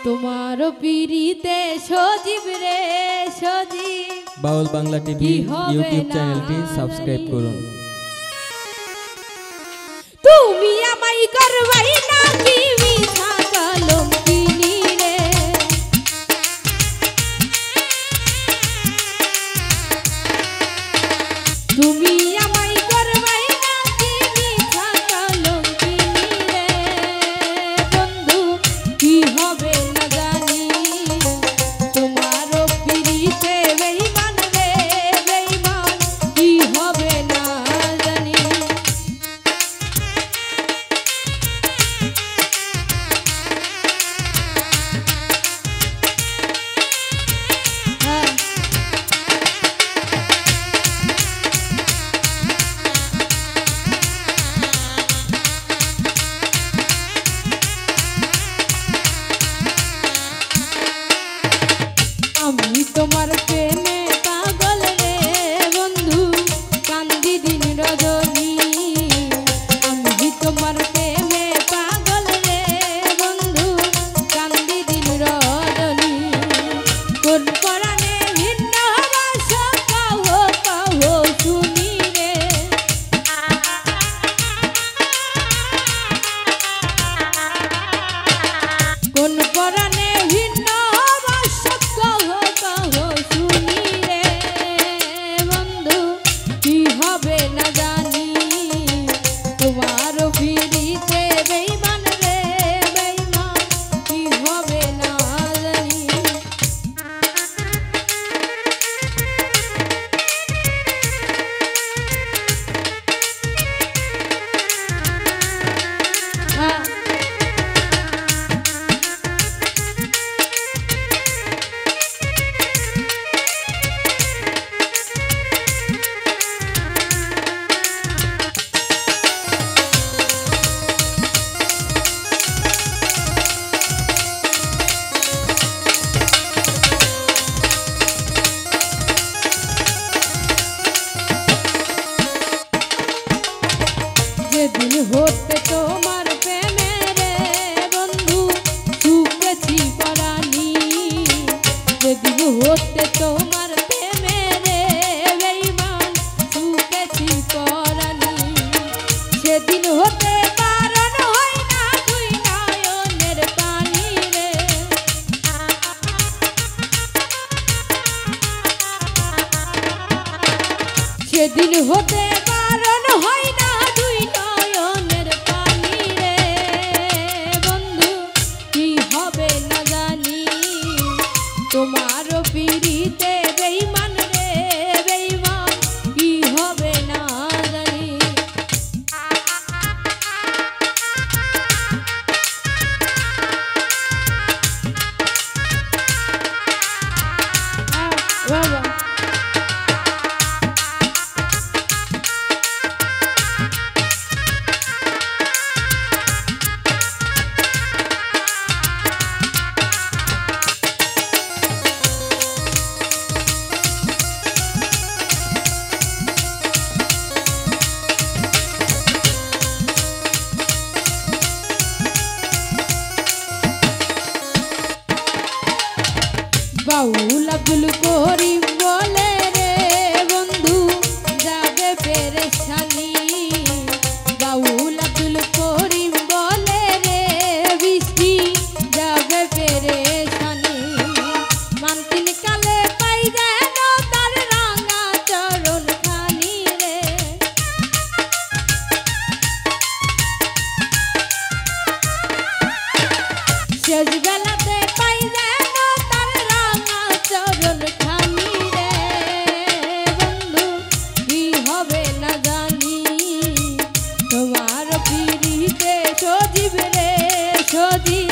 তোমার পিরিতে সজীব রে সজীব। বাউল Bangla TV YouTube চ্যানেলটি সাবস্ক্রাইব করুন। তুমি আমায় করবাই না কি মিছা কলঙ্কিনী রে, তুমি আমায় করবাই না কি মিছা কলঙ্কিনী রে। বন্ধু কি হবে না জানি, তোমার পিরিতে বেঈমান রে বেঈমান, কি হবে না জানি। আমি তোমার প্রেমে পাগল রে বন্ধু, কান্দি দিন রজনী। আমি তোমার প্রেমে পাগল রে বন্ধু, কান্দি দিন রজনী। কোন পরাণে ভিন্ন ভাষা কাহো কাহো শুনি রে, কোন পরাণে ভিন্ন যেদিন হতে তোমার প্রেমে রে বন্ধু সুখেছি পরাণী, যেদিন হতে তোমার প্রেমে রে বেঈমান সুখেছি পরাণী। সেদিন হতে কারণ হয় না দুই নয়নের পানি রে, সেদিন হতে কারণ হয় না দুই নয়নের পানি রে। বন্ধু কি হবে না জানি, তোমার পিরিতে বেঈমান রে বেঈমান, কি হবে না জানি। বাবা বাউল আব্দুল করিম বলে রে বন্ধু যাবে পেরেশানি, বাউল আব্দুল করিম বলে রে বৃষ্টি যাবে পেরেশানি। মানতিন কালে পাই যেন তার রাঙা চরণ খানি রে, শেষ বেলাতে পাই যেন তার রাঙা চরণ খানি রে। বন্ধু কি হবে না জানি, তোমার পিরিতে সজীব রে সজীব,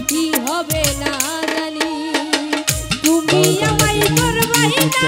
কি হবে না জানি। তুমি আমায় করবাই না